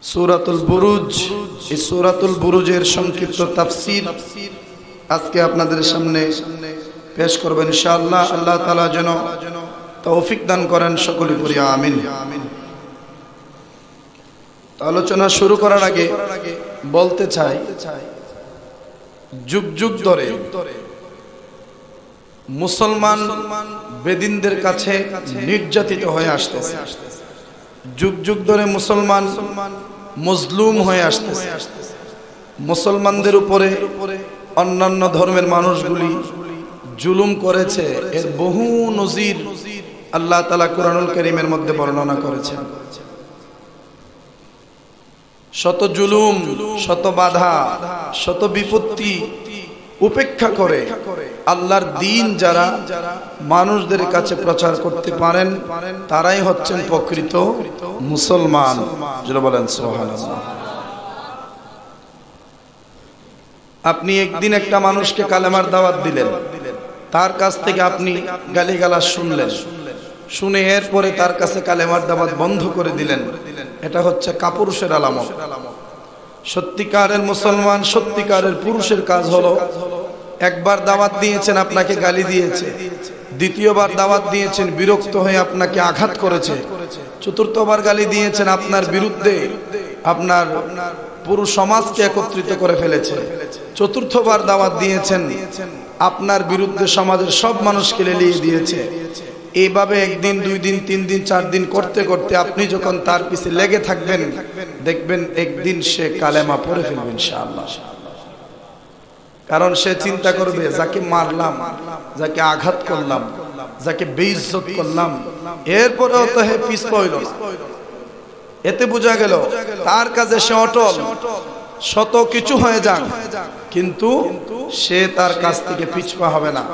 সূরাতুল বুরুজ। এই সূরাতুল বুরুজের সংক্ষিপ্ত তাফসীর আজকে আপনাদের সামনে পেশ করবেন ইনশাআল্লাহ। আল্লাহ তাআলা যেন তৌফিক দান করেন, সকলে পড়ি আমিন। আলোচনা শুরু করার আগে বলতে চাই, যুগ যুগ ধরে মুসলমান বেদিনদের কাছে নির্যাতিত হয়ে আসতেছে। যুগ যুগ ধরে মুসলমান মজলুম হয়ে আসতেছে। মুসলমানদের উপরে অন্যান্য ধর্মের মানুষগুলি জুলুম করেছে। এর বহু নজির আল্লাহ তাআলা কুরআনুল কারীমের মধ্যে বর্ণনা করেছেন। শত জুলুম, শত বাধা, শত বিপত্তি উপেক্ষা করে আল্লাহর দ্বীন যারা মানুষদের কাছে প্রচার করতে পারেন তারাই হচ্ছেন প্রকৃত মুসলমান। যারা বলেন সুবহানাল্লাহ। আপনি একদিন একটা মানুষকে কালেমার দাওয়াত দিলেন, তার কাছ থেকে আপনি গালিগালাজ শুনলেন, শুনে এরপরে তার কাছে কালেমার দাওয়াত বন্ধ করে দিলেন। এটা হচ্ছে কাপুরুষের আলামত। সত্যিকারের মুসলমান, সত্যিকারের পুরুষের কাজ হলো, একবার দাওয়াত দিয়েছেন, আপনাকে গালি দিয়েছে, দ্বিতীয়বার দাওয়াত দিয়েছেন, বিরক্ত হয়ে আপনাকে আঘাত করেছে, চতুর্থবার গালি দিয়েছেন, আপনার বিরুদ্ধে আপনার পুরো সমাজকে একত্রিত করে ফেলেছে, চতুর্থবার দাওয়াত দিয়েছেন, আপনার বিরুদ্ধে সমাজের সব মানুষকে লেলিয়ে দিয়েছে। এইভাবে একদিন, দুই দিন, তিন দিন, চার দিন করতে করতে আপনি যখন তার পিছে লেগে থাকবেন, দেখবেন একদিন সে কালেমা পড়ে ফেলবে ইনশাআল্লাহ। কারণ সে চিন্তা করবে, যাকে মারলাম, যাকে আঘাত করলাম, যাকে বেইজ্জত করলাম, এরপরেও তো হে পিছপা হইল না। এতে বোঝা গেল তার কাজে সে অটল। শত কিছু হয়ে যাক, কিন্তু সে তার কাছ থেকে পিছপা হবে না।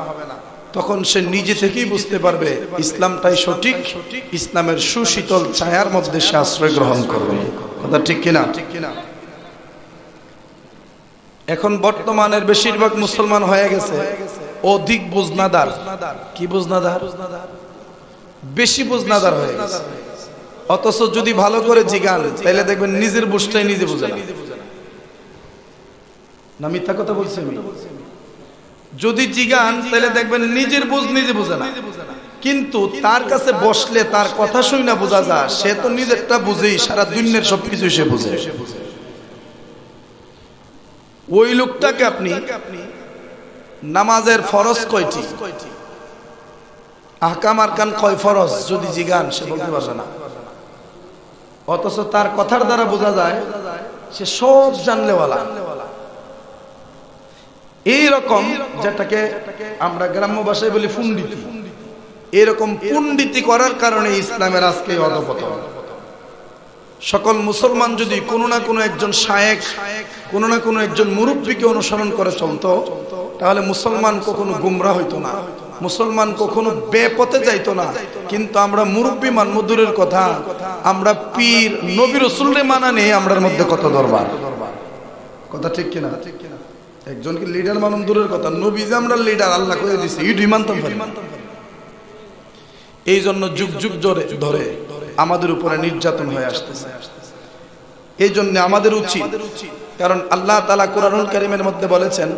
তখন সে নিজে থেকেই বুঝতে পারবে ইসলামটাই সঠিক, ইসলামের সুশীতল ছায়ার মধ্যে সে আশ্রয় গ্রহণ করবে। কথা ঠিক কিনা? এখন বর্তমানের বেশিরভাগ মুসলমান হয়ে গেছে অধিক বুঝনাদার। কি বুঝনাদার? বেশি বুঝনাদার হয়ে গেছে। অথচ যদি ভালো করে জিগান তাহলে দেখবেন নিজের বুঝটাই নিজে বুঝে না। মিথ্যা কথা বলছি আমি? যদি জিগান তাহলে দেখবেন নিজের বুঝ নিজে বুঝে না, কিন্তু তার কাছে বসলে তার কথা শুনে বোঝা যায় সে তো নিজেরটা বুঝেই, সারা দুনিয়ার সবকিছু সে বুঝে। ওই লোকটাকে আপনি নামাজের ফরজ কয়টি, আহকাম আরকান কয় ফরজ যদি জিগান সে বলতে পারবে না। অথচ তার কথার দ্বারা বোঝা যায় সে সব জানলেওয়ালা। এইরকম, যেটাকে আমরা গ্রাম্য ভাষায় বলি পণ্ডিতি, এরকম পণ্ডিতি করার কারণে ইসলামের আজকে অধঃপতন। সকল মুসলমান যদি কোনো না কোনো একজন শায়েখ, কোনো না কোনো একজন মুরব্বীকে অনুসরণ করে চলতো, তাহলে মুসলমান কখনো গুমরা হইতো না, মুসলমান কখনো বেপথে যাইতো না। কিন্তু আমরা মুরব্বী মানব দূরের কথা, আমরা পীর নবী রাসূলরে মানা নেই, আমরার মধ্যে কত দরবার। কথা ঠিক কিনা? একজনকে লিডার মানব দূরের কথা, নবী যে আমরা লিডার আল্লাহ করে দিছে ইডি মানতাম পারি। এই জন্য যুগ যুগ ধরে আমাদের উপরে নির্যাতন হয়ে আসতেছে। এই জন্য আমাদের উচিত, কারণ আল্লাহ তাআলা কুরআনুল কারীমের মধ্যে বলেছেন,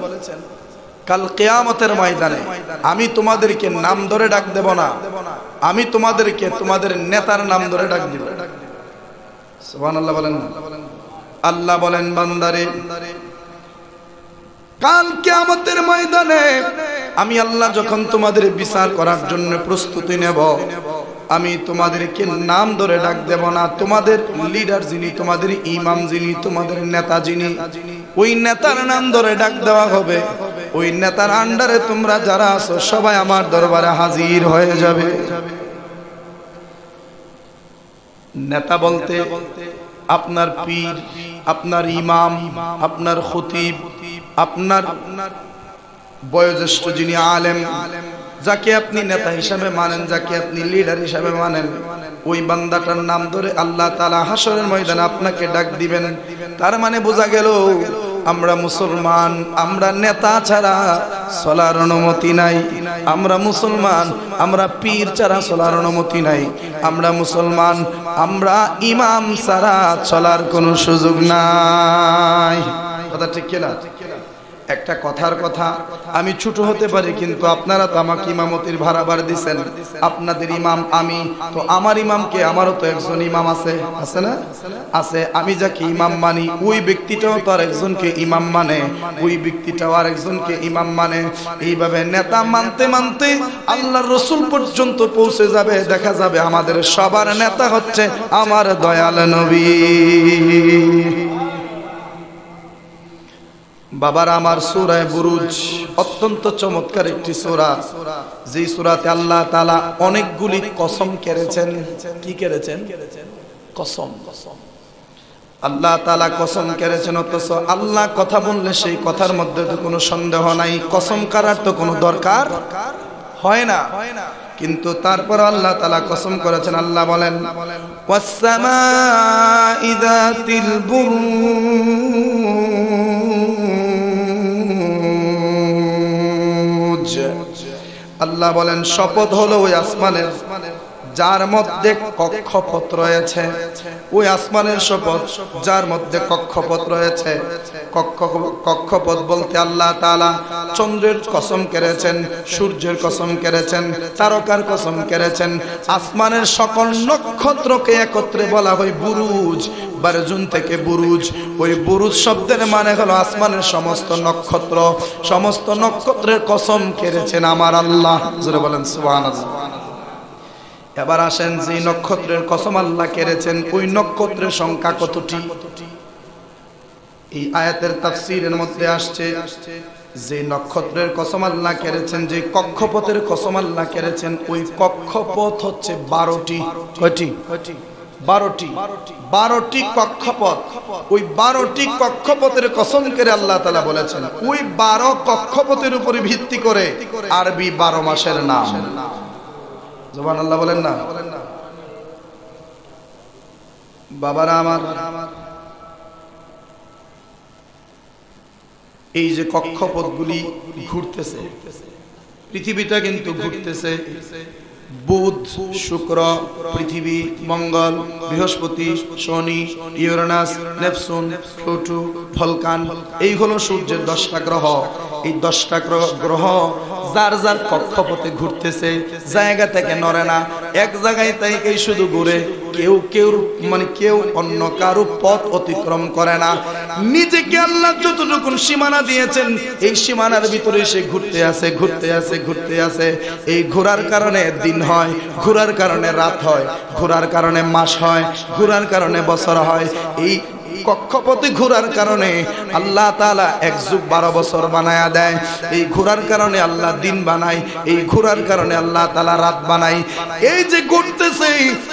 কাল কিয়ামতের ময়দানে আমি তোমাদেরকে নাম ধরে ডাক দেব না, আমি তোমাদেরকে তোমাদের নেতার নাম ধরে ডাক দিব। সুবহানাল্লাহ বলেন না? আল্লাহ বলেন, বান্দারে কাল কিয়ামতের ময়দানে আমি আল্লাহ যখন তোমাদের বিচার করার জন্য প্রস্তুতি নেব, আমি তোমাদেরকে নাম ধরে ডাক দেব না। তোমাদের লিডার যিনি, তোমাদের ইমাম যিনি, তোমাদের নেতা যিনি, ওই নেতার নাম ধরে ডাক দেওয়া হবে। ওই নেতার আন্ডারে তোমরা যারা আছো সবাই আমার দরবারে হাজির হয়ে যাবে। নেতা বলতে আপনার পীর, আপনার ইমাম, আপনার খতিব, আপনার বয়োজ্যেষ্ঠ যিনি আলেম, যাকে আপনি নেতা হিসাবে মানেন, যাকে আপনি লিডার হিসাবে মানেন, ওই বান্দাটার নাম ধরে আল্লাহ তাআলা হাসরের ময়দানে আপনাকে ডাক দিবেন। তার মানে বোঝা গেল আমরা মুসলমান, আমরা নেতা ছাড়া চলার অনুমতি নাই। আমরা মুসলমান, আমরা পীর ছাড়া চলার অনুমতি নাই। আমরা মুসলমান, আমরা ইমাম ছাড়া চলার কোনো সুযোগ নাই। কথা ঠিক কিনা? একটা কথার কথা, আমি ছোট হতে পারি কিন্তু আপনারা তো আমাকে ইমামতির ভাড়াবার দিছেন, আপনাদের ইমাম আমি, তো আমার ইমামকে, আমারও তো একজন ইমাম আছে, আছে না? আছে। আমি যাকে ইমাম মানি ওই ব্যক্তিটাও তো আর একজনকে ইমাম মানে, ওই ব্যক্তিটাও আর একজনকে ইমাম মানে। এইভাবে নেতা মানতে মানতে আল্লাহর রাসূল পর্যন্ত পৌঁছে যাবে। দেখা যাবে আমাদের সবার নেতা হচ্ছে আমার দয়াল নবী। বাবার আমার, সূরা বুরুজ অত্যন্ত চমৎকার একটি সূরা, যে সূরাতে আল্লাহ তাআলা অনেকগুলি কসম করেছেন। কি করেছেন? কসম। আল্লাহ তাআলা কসম করেছেন, অথচ আল্লাহ কথা বললে সেই কথার মধ্যে তো কোনো সন্দেহ নাই, কসম করার তো কোনো দরকার হয় না। কিন্তু তারপর আল্লাহ তাআলা কসম করেছেন। আল্লাহ বলেন, ওয়াস-সামাঈ যাতিল বুরুজ। আল্লাহ বলেন শপথ হলো ওই আসমানের যার মধ্যে কক্ষপথ রয়েছে, ওই আসমানের শপথ যার মধ্যে কক্ষপথ রয়েছে। কক্ষপথ বলতে আল্লাহ তাআলা চন্দ্রের কসম করেছেন, সূর্যের কসম করেছেন, তারকার কসম করেছেন, আসমানের সকল নক্ষত্রকে একত্রে বলা হয় বুরুজ। বারজুন থেকে বুরুজ, ওই বুরুজ শব্দের মানে হলো আসমানের সমস্ত নক্ষত্র। সমস্ত নক্ষত্রের কসম করেছেন আমার আল্লাহ। জোরে বলেন সুবহানাল্লাহ। এবার আসেন, যে নক্ষত্রের কসম আল্লাহ করেছেন ওই নক্ষত্রের সংখ্যা কতটি? এই আয়াতের তাফসীরের মধ্যে আসছে যে নক্ষত্রের কসম আল্লাহ করেছেন, যে কক্ষপথের কসম আল্লাহ করেছেন, ওই কক্ষপথ হচ্ছে 12টি। কয়টি? 12টি। 12টি কক্ষপথ। ওই 12টি কক্ষপথের কসম করে আল্লাহ তাআলা বলেছেন, ওই 12 কক্ষপথের উপরে ভিত্তি করে আরবি 12 মাসের নাম। সুবহানাল্লাহ বলেন না? বাবারা আমার, এই যে কক্ষপথগুলি ঘুরতেছে, পৃথিবীটা কিন্তু ঘুরতেছে। বুধ, শুক্র, পৃথিবী, মঙ্গল, বৃহস্পতি, শনি, ইউরেনাস, নেপচুন, প্লুটো, ভলকান, এই হলো সূর্যের 10টা গ্রহ। এই 10টা গ্রহ যার যার কক্ষপথে ঘুরতেছে, জায়গা থেকে নড়ে না, এক জায়গায় তাই শুধু ঘুরে। কেউ অন্য কারো পথ অতিক্রম করে না। নিজেকে আল্লাহ যতটুকু সীমানা দিয়েছেন, এই সীমানার ভিতরে সে ঘুরতে আছে। এই ঘোরার কারণে দিন হয়, ঘোরার কারণে রাত হয়, ঘোরার কারণে মাস হয়, ঘোরার কারণে বছর হয়। এই কক্ষপথে ঘোরার কারণে আল্লাহ তাআলা 1 যুগ 12 বছর বানায়া দেয়। এই ঘোরার কারণে আল্লাহ দিন বানায়, এই ঘোরার কারণে আল্লাহ তাআলা রাত বানায়। এই যে ঘুরতেছে,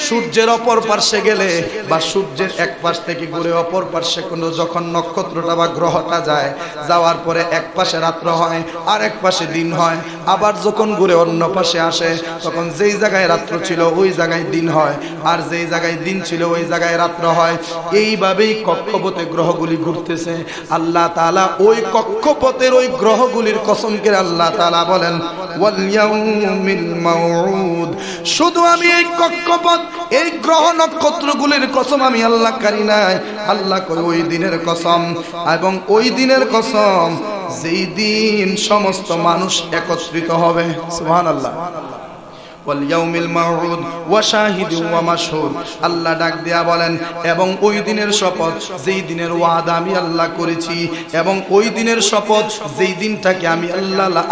সূর্যের অপর পার্শ্বে গেলে বা সূর্যের এক পাশ থেকে ঘুরে অপর পার্শ্বে কোনো যখন নক্ষত্রটা বা গ্রহটা যায়, যাওয়ার পরে এক পাশে রাত্র হয় আর এক পাশে দিন হয়। আবার যখন ঘুরে অন্য পাশে আসে, তখন যেই জায়গায় রাত্র ছিল ওই জায়গায় দিন হয়, আর যেই জায়গায় দিন ছিল ওই জায়গায় রাত্র হয়। এইভাবেই কক্ষপথে গ্রহগুলি ঘুরতেছে। আল্লাহ তাআলা ওই কক্ষপথের ওই গ্রহগুলির কসম করে আল্লাহ তাআলা বলেন, ওয়াল ইয়াউমিল মাউউদ। শুধু আমি এই কক্ষপথ, এই গ্রহ নক্ষত্রগুলির কসম আমি আল্লাহ করি নাই, আল্লাহ কই ওই দিনের কসম। এবং ওই দিনের কসম যেই দিন সমস্ত মানুষ একত্রিত হবে। সুবহানাল্লাহ। ওয়াল ইয়াউমিল মাউউদ ওয়া শাহিদুন ওয়া মাশহুদ। আল্লাহ ডাক দিয়া বলেন, এবং ওই দিনের শপথ যেই দিনের ওয়াদা আমি আল্লাহ করেছি, এবং ওই দিনের শপথ যেই দিনটাকে আমি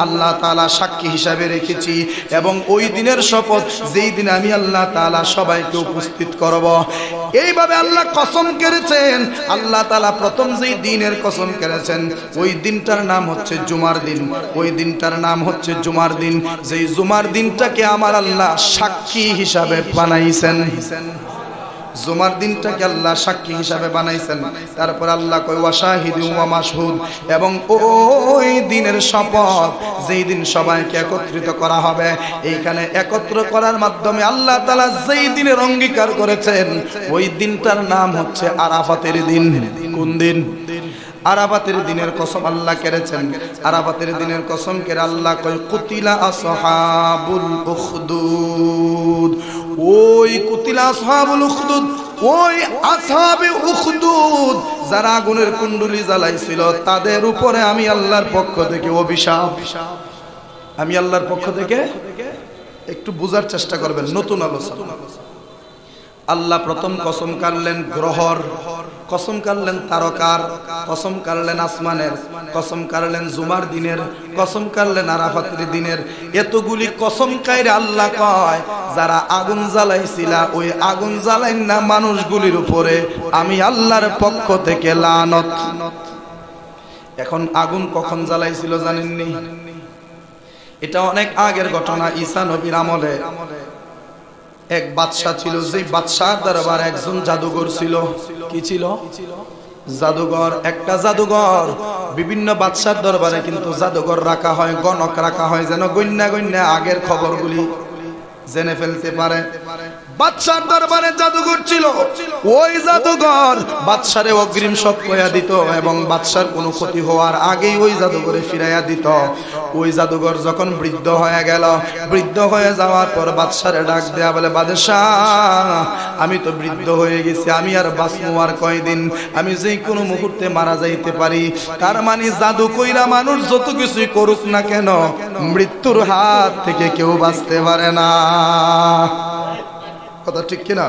আল্লাহ তাআলা সাক্ষী হিসাবে রেখেছি, এবং ওই দিনের শপথ যেই দিন আমি আল্লাহ তাআলা সবাইকে উপস্থিত করব। এইভাবে আল্লাহ কসম করেছেন। আল্লাহ তাআলা প্রথম যেই দিনের কসম করেছেন, ওই দিনটার নাম হচ্ছে জুমার দিন। ওই দিনটার নাম হচ্ছে জুমার দিন। যেই জুমার দিনটাকে আমার আল্লাহ সাক্ষী হিসাবে বানাইছেন। জুমার দিনটাকে আল্লাহ সাক্ষী হিসাবে বানাইছেন। তারপর আল্লাহ কয় ওয়া শাহিদুন ওয়া মাশহুদ, এবং ওই দিনের শপথ যেই দিন সবাইকে একত্রিত করা হবে। এইখানে একত্র করার মাধ্যমে আল্লাহ তাআলা যেই দিনের অঙ্গীকার করেছেন, ওই দিনটার নাম হচ্ছে আরাফাতের দিন। কোন দিন? আরাফাতের দিনের কসম আল্লাহ কেড়েছেন। আরাফাতের দিনের কসম কেড়ে আল্লাহ কয় কুতিলা আসহাবুল উখদুদ, ওই কুতিলা আসহাবুল উখদুদ, ওই আসহাবে উখদুদ যারা আগুনের কুণ্ডলি জ্বালাইছিল তাদের উপরে আমি আল্লাহর পক্ষ থেকে অভিশাপ। আমি আল্লাহর পক্ষ থেকে, একটু বোঝার চেষ্টা করবেন, নতুন আলোচনা। আল্লাহ প্রথম কসম কাটলেন গ্রহর, কসম কাটলেন তারকার, কসম কাটলেন আসমানের, কসম কাটলেন জুমার দিনের, কসম কাটলেন আরাফাতের দিনের। এতগুলি কসম কাইরে আল্লাহ কয় যারা আগুন জ্বালাইছিল ওই আগুন জ্বালাইন না মানুষগুলির উপরে আমি আল্লাহর পক্ষ থেকে লানত। এখন আগুন কখন জ্বালাইছিল জানেননি? এটা অনেক আগের ঘটনা। ঈসা নবীর আমলে এক বাদশা ছিল, যে বাদশার দরবারে একজন জাদুঘর ছিল। কি ছিল? জাদুঘর। একটা জাদুঘর, বিভিন্ন বাদশার দরবারে কিন্তু জাদুঘর রাখা হয়, গণক রাখা হয়, যেন গণ্যা গণ্যা আগের খবরগুলি জেনে ফেলতে পারে। বাদশার দরবারে জাদুঘর ছিল। ওই জাদুঘর বাদশারে অগ্রিম সব কইয়া দিত এবং বাদশার কোনো ক্ষতি হওয়ার আগেই ওই জাদুঘরে ফিরাইয়া দিত। ওই জাদুঘর যখন বৃদ্ধ হয়ে গেল, বৃদ্ধ হয়ে যাওয়ার পর বাদশারে ডাক দেয়া বলে, বাদশাহ আমি তো বৃদ্ধ হয়ে গেছি, আমি আর বাঁচবো আর কয়দিন, আমি যে কোনো মুহূর্তে মারা যাইতে পারি। তার মানে জাদু কইরা মানুষ যত কিছুই করুক না কেন মৃত্যুর হাত থেকে কেউ বাঁচতে পারে না। কথা ঠিক কিনা?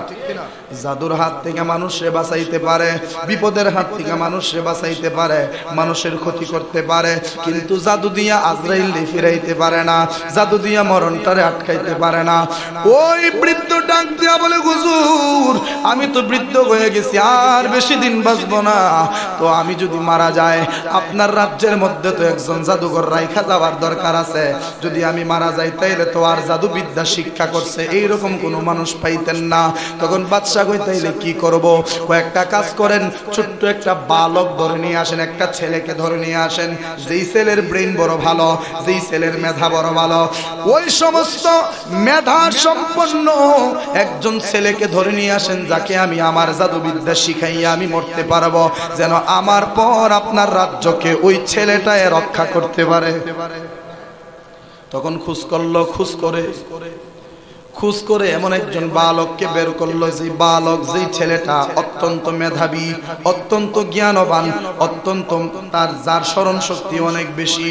জাদুর হাত থেকে মানুষে বাঁচাইতে পারে, বিপদের হাত থেকে মানুষে বাঁচাইতে পারে, মানুষের ক্ষতি করতে পারে, কিন্তু জাদু দিয়া আজরাইল ফিরাইতে পারে না, জাদু দিয়া মরণটারে আটকাইতে পারে না। ওই বৃদ্ধ ডাক দিয়া বলে, হুজুর আমি তো বৃদ্ধ হয়ে গেছি, আর বেশি দিন বাঁচবো না, তো আমি যদি মারা যাই আপনার রাজ্যের মধ্যে তো একজন জাদুঘর রাইখা যাওয়ার দরকার আছে, যদি আমি মারা যাই তাইলে তো আর জাদুবিদ্যা শিক্ষা করছে এইরকম কোনো মানুষ পাইতেন না। তখন বাদশা কই তাইলে কি করব? কয়েকটা কাজ করেন, ছোট্ট একটা বালক ধরে নিয়ে আসেন, একটা ছেলেকে ধরে নিয়ে আসেন, যেই ছেলের ব্রেন বড় ভালো, যেই ছেলের মেধা বড় ভালো, ওই সমস্ত মেধা সম্পন্ন একজন ছেলেকে ধরে নিয়ে আসেন, যাকে আমি আমার জাদুবিদ্যা শিখাইয়া আমি মরতে পারবো, যেন আমার পর আপনার রাজ্যকে ওই ছেলেটায় রক্ষা করতে পারে। তখন খোঁজ করলো, খোঁজ করে এমন একজন বালককে বের করলো, যে বালক, যেই ছেলেটা অত্যন্ত মেধাবী, অত্যন্ত জ্ঞানবান, অত্যন্ত তার যার স্মরণ শক্তি অনেক বেশি।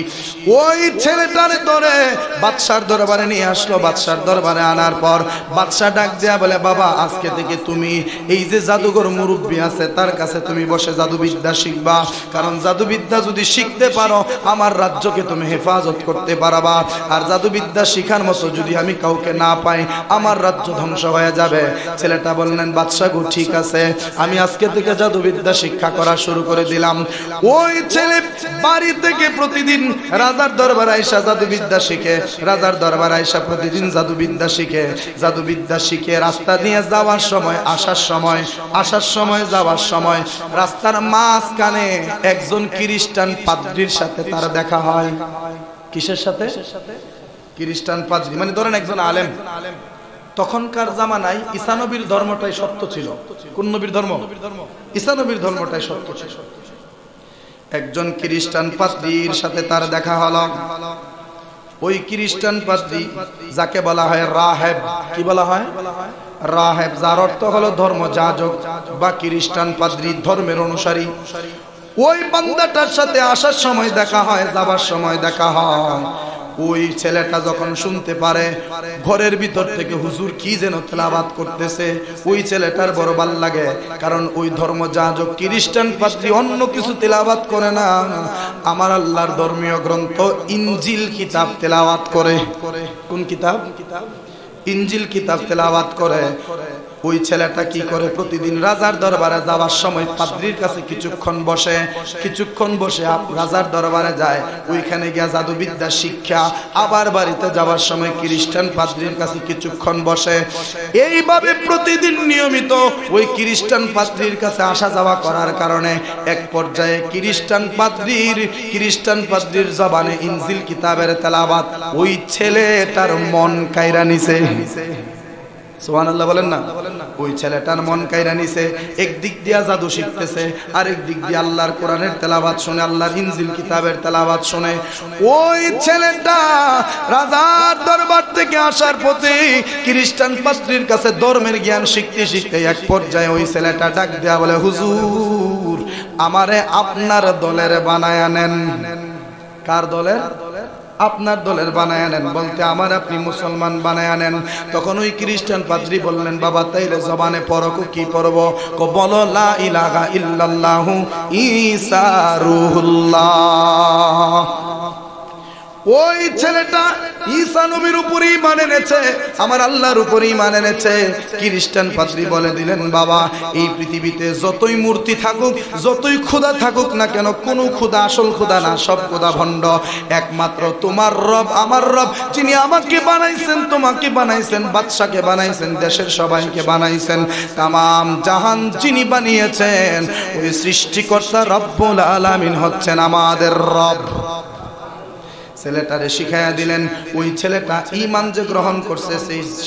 ওই ছেলেটার ধরে বাদশার দরবারে নিয়ে আসলো। বাদশার দরবারে আনার পর বাদশা ডাক দেয়া বলে, বাবা আজকে থেকে তুমি এই যে জাদুঘর মুরব্বী আছে তার কাছে তুমি বসে জাদুবিদ্যা শিখবা, কারণ জাদুবিদ্যা যদি শিখতে পারো আমার রাজ্যকে তুমি হেফাজত করতে পারবা, আর জাদুবিদ্যা শিখার মতো যদি আমি কাউকে না পাই আমার রাজ্য ধ্বংস হয়ে যাবে। ছেলেটা বললেন, বাদশা গো ঠিক আছে, আমি আজকে থেকে জাদুবিদ্যা শিক্ষা করা শুরু করে দিলাম। ওই ছেলে বাড়ি থেকে প্রতিদিন রাজার দরবারে আইসা জাদুবিদ্যা শিখে, রাজার দরবারে আইসা প্রতিদিন জাদুবিদ্যা শিখে, জাদুবিদ্যা শিখে রাস্তা দিয়ে যাওয়ার সময়, আসার সময় যাওয়ার সময় রাস্তার মাঝখানে একজন খ্রিস্টান পাদ্রীর সাথে তার দেখা হয়। কিসের সাথে? খ্রিস্টান পাদ্রী, মানে ধরেন একজন আলেম। তখনকার জামানায় ঈসা নবীর ধর্মটাই সত্য ছিল। কোন নবীর ধর্ম? ঈসা নবীর ধর্মটাই সত্য ছিল। একজন খ্রিস্টান পাদ্রীর সাথে তার দেখা হলো। ওই খ্রিস্টান পাদ্রী যাকে বলা হয় রাহেব। কি বলা হয়? রাহেব, যার অর্থ হলো ধর্মযাজক বা খ্রিস্টান পাদ্রী, ধর্মের অনুসারী। ওই বান্দাটার সাথে আসার সময় দেখা হয়, যাবার সময় দেখা হয়। ওই ছেলেটা যখন শুনতে পারে ঘরের ভিতর থেকে হুজুর কি যেন তেলাওয়াত করতেছে, ওই ছেলেটার বড় ভালো লাগে, কারণ ওই ধর্মযাজক খ্রিস্টান পাদ্রী অন্য কিছু তেলাওয়াত করে না, আমার আল্লাহর ধর্মীয় গ্রন্থ ইনজিল কিতাব তেলাওয়াত করে। কোন কিতাব? ইনজিল কিতাব তেলাওয়াত করে। ওই ছেলেটা কি করে, প্রতিদিন রাজার দরবারে যাওয়ার সময় পাদ্রীর কাছে কিছুক্ষণ বসে রাজার দরবারে যায়, ওইখানে গিয়া জাদুবিদ্যা শিক্ষা, আবার বাড়িতে যাওয়ার সময় খ্রিস্টান পাদ্রীর কাছে কিছুক্ষণ বসে। এইভাবে প্রতিদিন নিয়মিত ওই খ্রিস্টান পাদ্রীর কাছে আসা যাওয়া করার কারণে এক পর্যায়ে খ্রিস্টান পাদ্রীর জবানে ইনজিল কিতাবের তেলাওয়াত ওই ছেলেটার মন কাইরা নিছে। সুবহানাল্লাহ বলেন না। ওই ছেলেটার মন কাইরা নিছে, একদিক দিয়া জাদু শিখতেছে, আরেক দিক দিয়ে আল্লাহর কোরআনের তেলাওয়াত শুনে, আল্লাহর ইনজিল কিতাবের তেলাওয়াত শুনে। ওই ছেলেটা রাজার দরবার থেকে আসার পথে খ্রিস্টান পাদ্রীর কাছে ধর্মের জ্ঞান শিখতে শিখতে এক পর্যায়ে ওই ছেলেটা ডাক দেয়া বলে, হুজুর আমারে আপনার দলের বানায়া নেন। কার দলের? আপনার দলের বানায় নেন। বলতে আমার আপনি মুসলমান বানায় নেন। তখন ওই খ্রিস্টান পাদ্রী বললেন, বাবা তাইলে জবানে পড়ো। কি পড়বো? বলো লা ইলাহা ইল্লাল্লাহু ঈসা রুহুল্লাহ। ওই ছেলেটা ঈসা নবীর উপরে ঈমান এনেছে, আমার আল্লাহর উপরে ঈমান এনেছে। খ্রিস্টান পাদ্রী বলে দিলেন, বাবা এই পৃথিবীতে যতই মূর্তি থাকুক, যতই খোদা থাকুক না কেন, কোনো খোদা আসল খোদা না, সব খোদা ভণ্ড। একমাত্র তোমার রব, আমার রব, যিনি আমাকে বানাইছেন, তোমাকে বানাইছেন, বাদশাকে বানাইছেন, দেশের সবাইকে বানাইছেন, তামাম জাহান যিনি বানিয়েছেন, ওই সৃষ্টিকর্তা রব্বুল আলামিন হচ্ছেন আমাদের রব। ছেলেটারে শিখাইয়া দিলেন। ওই ছেলেটা ঈমান যে গ্রহণ করছে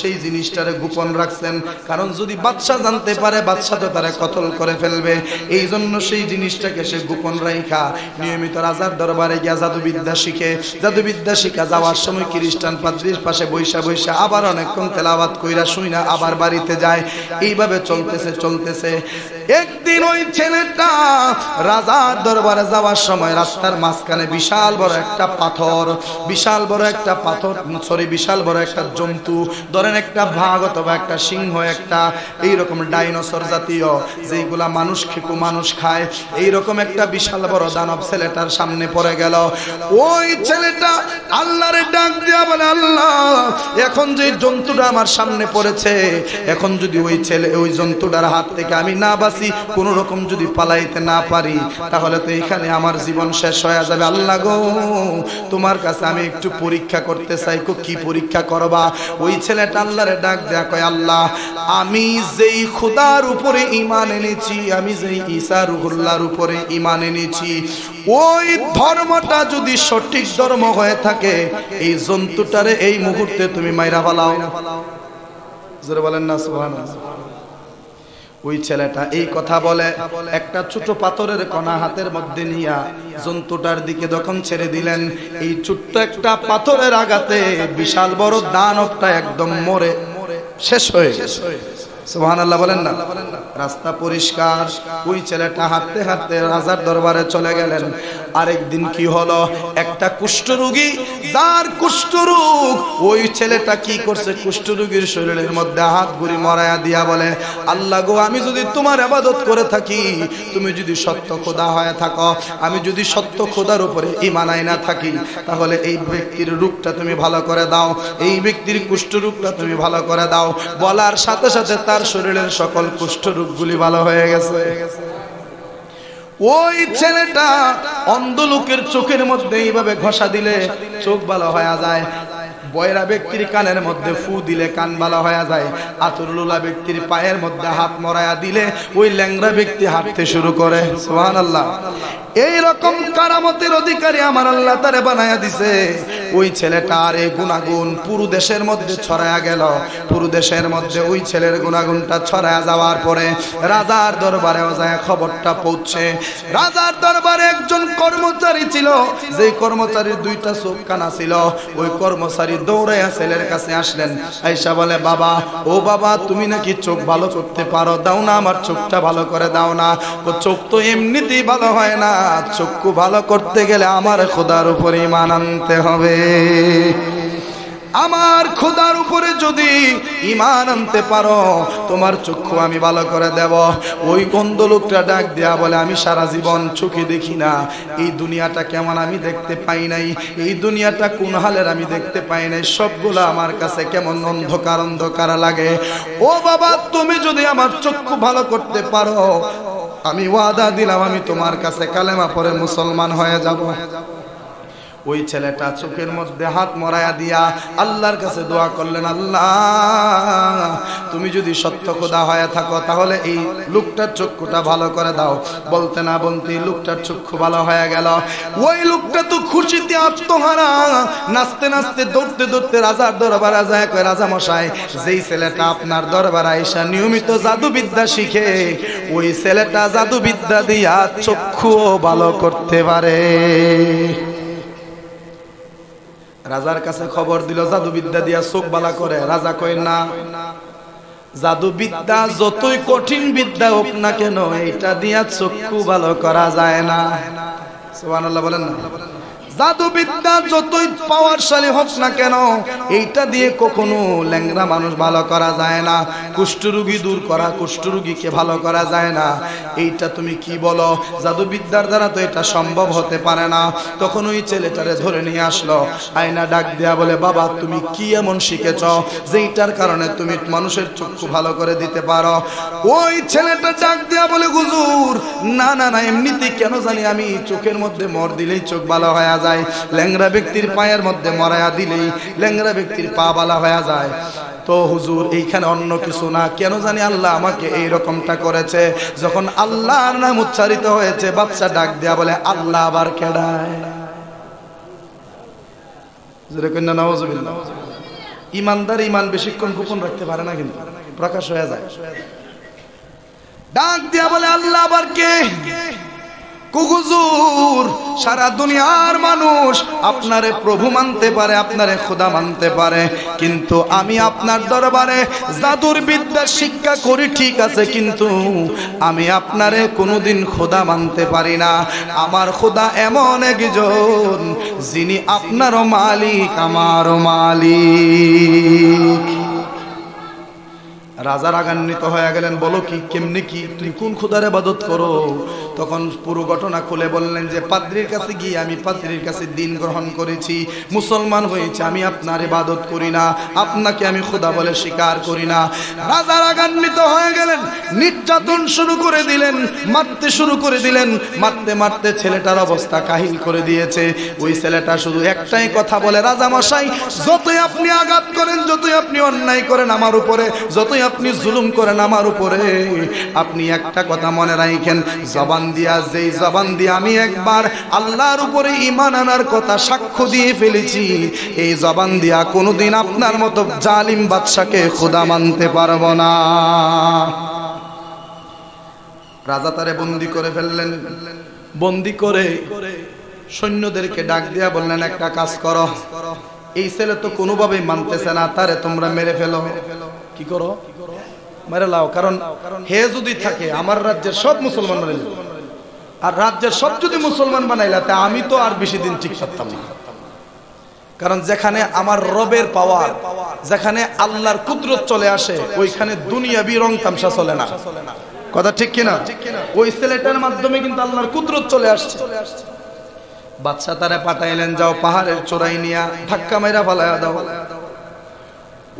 সেই জিনিসটারে গোপন রাখছেন, কারণ যদি বাদশা জানতে পারে বাদশা তো তারে কতল করে ফেলবে। এই জন্য সেই জিনিসটাকে সে গোপন রাখা নিয়মিত রাজার দরবারে গিয়া জাদুবিদ্যা শিখে। জাদুবিদ্যা শিখা যাওয়ার সময় খ্রিস্টান পাদ্রীর পাশে বৈশা বৈশা আবার অনেকক্ষণ তেলাওয়াত কইরা শুইনা আবার বাড়িতে যায়। এইভাবে চলতেছে। একদিন ওই ছেলেটা রাজার দরবারে যাওয়ার সময় রাস্তার মাঝখানে বিশাল বড় একটা পাথর, বিশাল বড় একটা জন্তু, ধরেন একটা বাঘ অথবা একটা সিংহ, একটা এইরকম ডাইনোসর জাতীয় যেগুলা মানুষ খায়, এইরকম একটা বিশাল বড় দানব ছেলেটার সামনে পড়ে গেল। ওই ছেলেটা আল্লাহরে ডাক দিয়া বলে, আল্লাহ এখন যে জন্তুটা আমার সামনে পড়েছে, এখন যদি ওই জন্তুটার হাত থেকে আমি না বাঁচি, কোন রকম যদি পালাইতে না পারি, তাহলে তো এখানে আমার জীবন শেষ হয়ে যাবে। আল্লাহ গো, তোমার কাছে আমি একটু পরীক্ষা করতে চাই। কি পরীক্ষা করবা? ওই ছেলেটা আল্লাহরে ডাক দেয়া কয়, আল্লাহ আমি যেই খোদার উপরে ঈমান এনেছি, আমি যেই ঈসা রুহুল্লাহর উপরে ঈমান এনেছি, ওই ধর্মটা যদি সঠিক ধর্ম হয়ে থাকে, এই জন্তুটারে এই মুহূর্তে তুমি মাইরা ফেলাও। জোরে বলেন না সুবহানাল্লাহ। ওই ছেলেটা এই কথা বলে একটা ছোট পাথরের কণা হাতের মধ্যে নিয়া জন্তুটার দিকে যখন ছেড়ে দিলেন, এই ছোট্ট একটা পাথরের আঘাতে বিশাল বড় দানবটা একদম মরে শেষ হয়ে গেছে। সুবহানাল্লাহ বলেন না। রাস্তা পরিষ্কার। ওই ছেলেটা হাঁটতে হাঁটতে রাজার দরবারে চলে গেলেন। আরেকদিন কি হলো, একটা কুষ্ঠরোগী, যার কুষ্ঠরোগ, ওই ছেলেটা কি করছে, কুষ্ঠরোগীর শরীরের মধ্যে হাত ঘুরি মরায়া দিয়া বলে, আল্লাহ গো, আমি যদি তোমার ইবাদত করে থাকি, তুমি যদি সত্য খোদা হয়ে থাকো, আমি যদি সত্য খোদার উপরে ঈমান আনা থাকি, তাহলে এই ব্যক্তির রোগটা তুমি ভালো করে দাও, এই ব্যক্তির কুষ্ঠরোগটা তুমি ভালো করে দাও। বলার সাথে সাথে তার শরীরের সকল কুষ্ঠরোগগুলি ভালো হয়ে গেছে। ওই ছেলেটা অন্ধ লোকের চোখের মধ্যে এইভাবে ঘষা দিলে চোখ ভালো হয়ে যায়। বয়রা ব্যক্তির কানের মধ্যে ফু দিলে কান ভালো হয়ে যায়। আতুরলুলা ব্যক্তির পায়ের মধ্যে হাত মরায়া দিলে ওই ল্যাংড়া ব্যক্তি হাঁটতে শুরু করে। সুবহানাল্লাহ। এই রকম কারামতের অধিকারী আমার আল্লাহ তারে বানায়া দিছে। ওই ছেলেটার এই গুণাগুণ পুরো দেশের মধ্যে ছড়ায়া গেল। পুরো দেশের মধ্যে ওই ছেলের গুণাগুণটা ছড়ায়া যাওয়ার পরে রাজার দরবারেও যায় খবরটা পৌঁছে। রাজার দরবারে একজন কর্মচারী ছিল, যেই কর্মচারীর দুইটা চোখ কানা ছিল। ওই কর্মচারী দৌড়াইয়া ছেলের কাছে আসলেন। আয়েশা বলে, বাবা, ও বাবা, তুমি নাকি চোখ ভালো করতে পারো, দাও না আমার চোখটা ভালো করে দাও না। ও চোখ তো এমনিতেই ভালো হয় না, চক্ষু ভালো করতে গেলে আমার খোদার উপরে ঈমান আনতে হবে। আমার খোদার উপরে যদি ঈমান আনতে পারো, তোমার চক্ষু আমি ভালো করে দেব। ওই অন্ধ লোকটা ডাক দেয়া বলে, আমি সারা জীবন চোখে দেখি না, এই দুনিয়াটা কেমন আমি দেখতে পাই নাই, এই দুনিয়াটা কোন হালের আমি দেখতে পাই নাই, সবগুলো আমার কাছে কেমন অন্ধকার অন্ধকার লাগে। ও বাবা, তুমি যদি আমার চক্ষু ভালো করতে পারো, আমি ওয়াদা দিলাম আমি তোমার কাছে কালেমা পড়ে মুসলমান হয়ে যাব। ওই ছেলেটা চোখের মধ্যে হাত মরায়া দিয়া আল্লাহর কাছে দোয়া করলেন, আল্লাহ তুমি যদি সত্য খোদা হয়ে থাকো তাহলে এই লোকটার চক্ষুটা ভালো করে দাও। বলতে না বলতে লোকটার চক্ষু ভালো হয়ে গেল। ওই লোকটা তো খুশিতে আত্মহারা, নাচতে নাচতে দৌড়তে দৌড়তে রাজার দরবারে যায়, কয় রাজা মশাই, যেই ছেলেটা আপনার দরবারে আইসা নিয়মিত জাদুবিদ্যা শিখে, ওই ছেলেটা জাদুবিদ্যা দিয়া চক্ষুও ভালো করতে পারে। রাজার কাছে খবর দিল জাদুবিদ্যা দিয়া চোখ বালা করে। রাজা কয় না, জাদুবিদ্যা যতই কঠিন বিদ্যা হোক না কেন এইটা দিয়া চক্ষু ভালো করা যায় না। সুবহানাল্লাহ বলেন না। জাদুবিদ্যা যতই পাওয়ারশালী হোক না কেন এইটা দিয়ে কখনো ল্যাংড়া মানুষ ভালো করা যায় না। কুষ্ঠরোগী দূর করা, কুষ্ঠরোগীকে ভালো করা যায় না। এইটা তুমি কি বলো? জাদুবিদ্যার দ্বারা তো এটা সম্ভব হতে পারে না। তখন ওই ছেলেটারে ধরে নিয়ে আসলো, আয়না ডাক দেয়া বলে, বাবা তুমি কি এমন শিখেছ যেইটার কারণে তুমি মানুষের চক্ষু ভালো করে দিতে পারো? ওই ছেলেটা ডাক দেয়া বলে, হুজুর না না না, এমনিতেই কেন জানি আমি চোখের মধ্যে মর দিলেই চোখ ভালো হয়ে যায়, ল্যাংড়া ব্যক্তির পায়ের মধ্যে মরায়া দিলেই ল্যাংড়া ব্যক্তির পা বালা হয়ে যায়। তো হুজুর এইখানে অন্য কিছু না, কেন জানি আল্লাহ আমাকে এই রকমটা করেছে। যখন আল্লাহর নাম উচ্চারিত হয়েছে, বাচ্চা ডাক দেয়া বলে, আল্লাহ আবার কেডায়? ইমানদার ইমান বেশিক্ষণ গোপন রাখতে পারে না, কিন্তু প্রকাশ হয়ে যায়। ডাক দেয়া বলে, আল্লাহ আবার কে? হুজুর সারা দুনিয়ার মানুষ আপনারে প্রভু মানতে পারে, আপনারে খোদা মানতে পারে, কিন্তু আমি আপনার দরবারে জাদুর বিদ্যা শিক্ষা করি ঠিক আছে, কিন্তু আমি আপনারে কোনোদিন খোদা মানতে পারি না। আমার খোদা এমন একজন যিনি আপনারও মালিক আমারও মালিক। রাজা রাগান্বিত হয়ে গেলেন, বলো কি, কেমনে কি, তুমি কোন খোদার ইবাদত করো? তখন পুরো ঘটনা খুলে বললেন যে পাদ্রীর কাছে গিয়ে আমি পাদ্রীর কাছে দিন গ্রহণ করেছি, মুসলমান হয়েছে, আমি আপনার ইবাদত করি না, আপনাকে আমি খোদা বলে স্বীকার করি না। রাজা রাগান্বিত হয়ে গেলেন, নির্যাতন শুরু করে দিলেন, মারতে শুরু করে দিলেন। মারতে মারতে ছেলেটার অবস্থা কাহিল করে দিয়েছে। ওই ছেলেটা শুধু একটাই কথা বলে, রাজা মশাই যতই আপনি আঘাত করেন, যতই আপনি অন্যায় করেন আমার উপরে, যতই আপনি জুলুম করেন আমার উপরে, আপনি একটা কথা মনে রাখেন, জবান দিয়া, যেই জবান দিয়ে আমি একবার আল্লাহর উপরে ঈমান আনার কথা সাক্ষ্য দিয়ে ফেলেছি, এই জবান দিয়া কোনোদিন আপনার মতো জালিম বাদশাকে খোদা মানতে পারবো না। রাজা তারে বন্দী করে ফেললেন। বন্দী করে সৈন্যদেরকে ডাক দিয়া বললেন, একটা কাজ করো, এই ছেলে তো কোনোভাবেই মানতেছে না, তারে তোমরা মেরে ফেলো। কি করো? মেরে লাও, কারণ হে যদি থাকে আমার রাজ্যের সব মুসলমান বানাইল, আর রাজ্যের সব যদি মুসলমান বানাইলা, তা আমি তো আর বেশি দিন ঠিক থাকতাম না। কারণ যেখানে আমার রবের পাওয়ার, যেখানে আল্লাহর কুদরত চলে আসে, ওইখানে দুনিয়াবি রং তামসা চলে না। কথা ঠিক কিনা? ওই ছেলেটার মাধ্যমে কিন্তু আল্লাহর কুদরত চলে আসছে। বাদশা তারা পাঠাইলেন, যাও পাহাড়ের চূড়ায় নিয়া ধাক্কা মেরা ফালায়া দাও।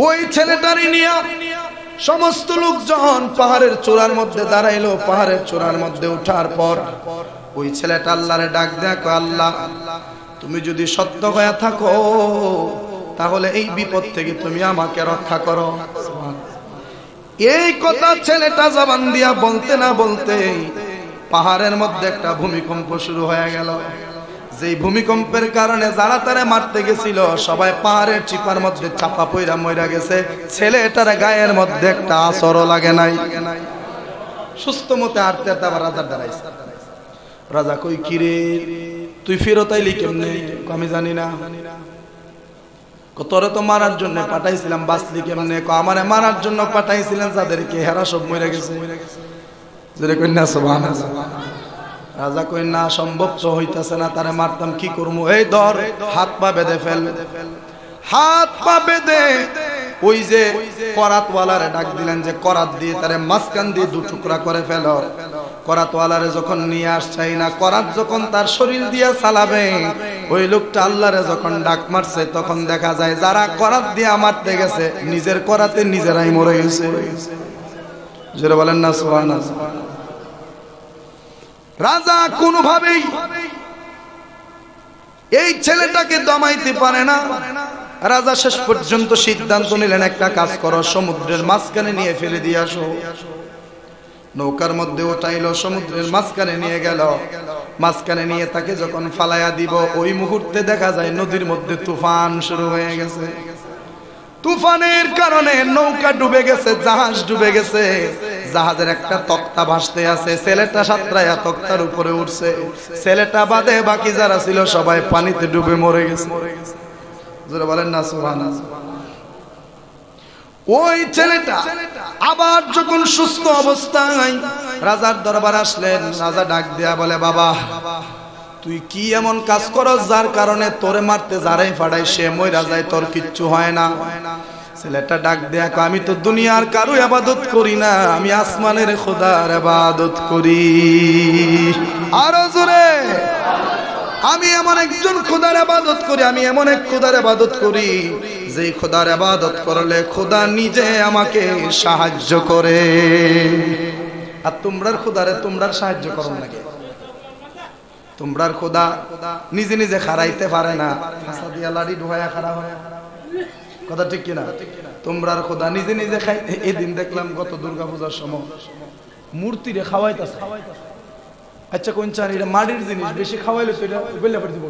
ওই ছেলেটারই নিয়া সমস্ত লোকজন পাহাড়ের চূড়ার মধ্যে দাঁড়াইলো। পাহাড়ের চূড়ার মধ্যে উঠার পর ওই ছেলেটা আল্লাহরে ডাক দেয়া, কয় আল্লাহ তুমি যদি সত্য হয়ে থাকো তাহলে এই বিপদ থেকে তুমি আমাকে রক্ষা করো। এই কথা ছেলেটা জবান দিয়া বলতে না বলতে পাহাড়ের মধ্যে একটা ভূমিকম্প শুরু হয়ে গেল। যেই ভূমিকম্পের কারণে যারা তারা মারতে গেছিল সবাই পাহাড়ের চিপার মধ্যে চাপা পইরা মইরা গেছে। ছেলেটার গায়ের মধ্যে একটা আছরও লাগে নাই। সুস্থ মতে হাঁটতে হাঁটতে আবার রাজার দাঁড়াইছে। রাজা কই, কিরে তুই ফেরত আইলি কেমনে? আমি জানি না। তোরে তো মারার জন্য পাঠাইছিলাম, বাঁচলি কেমনে? আমারে মারার জন্য পাঠাইছিলেন যাদেরকে, হেরা সব মরে গেছে। রাজা কই, না সম্ভব তো হইতাছে না, তারে মারতাম কি করবো? এই ধর, হাত পা বেঁধে ফেল। হাত পা বেঁধে ওই যে করাতওয়ালারে ডাক দিলেন, যে করাত দিয়ে তারে মাঝখান দিয়ে দু টুকরা করে ফেল। করাতওয়ালারে যখন নিয়ে আসছাই না, করাত যখন তার শরীর দিয়ে চালাবে, ওই লোকটা আল্লাহরে যখন ডাক মারছে, তখন দেখা যায় যারা করাত দিয়ে মারতে গেছে নিজের করাতে নিজেরাই মরে গেছে। যারা বলেন না সুবহানাল্লাহ। রাজা কোনোভাবেই এই ছেলেটাকে দমাইতে পারে না। রাজা শেষ পর্যন্ত সিদ্ধান্ত নিলেন, একটা কাজ করো, সমুদ্রের মাঝখানে নিয়ে ফেলে দিয়ে আসো। নৌকার মধ্যে উঠাইলো, সমুদ্রের মাঝখানে নিয়ে গেল। মাঝখানে নিয়ে তাকে যখন ফালাইয়া দিব, ওই মুহূর্তে দেখা যায় নদীর মধ্যে তুফান শুরু হয়ে গেছে। তুফানের কারণে নৌকা ডুবে গেছে, জাহাজ ডুবে গেছে। জাহাজের একটা তক্তা ভাসতে আছে, ছেলেটা সাঁতরাইয়া তক্তার উপরে উঠছে। ছেলেটা বাদে বাকি যারা ছিল সবাই পানিতে ডুবে মরে গেছে। জোরে বলেন না সুবহানাল্লাহ। ওই ছেলেটা আবার যখন সুস্থ অবস্থায় রাজার দরবার আসলেন, রাজা ডাক দেয়া বলে, বাবা তুই কি এমন কাজ করস যার কারণে তোরে মারতে যারাই ফাড়াই সে মইরা যায়, তোর কিচ্ছু হয় না? ছেলেটা ডাক দেয়া, আমি তো দুনিয়ার কারো ইবাদত করি না, আমি আসমানের খোদার ইবাদত করি। আরো জোরে, আমি এমন একজন খোদার ইবাদত করি, আমি এমন এক খোদার ইবাদত করি যেই খোদার ইবাদত করলে খোদা নিজে আমাকে সাহায্য করে। আর তোমরার খোদারে তোমরার সাহায্য করো নাকি? তোমরার খোদা নিজে নিজে খারাইতে পারে না, ফাঁসা দিয়া লাড়ি ঢুকায়া খাড়া হয়, কথা ঠিক কিনা? তোমরার খোদা নিজে নিজে খাই। এদিন দেখলাম গত দুর্গাপূজার সময় মূর্তিরে খাওয়াইতেছে। আচ্ছা কোন চান, এটা মাটির জিনিস, বেশি খাওয়াইলে তো এটা বেলে পড়ে দিব,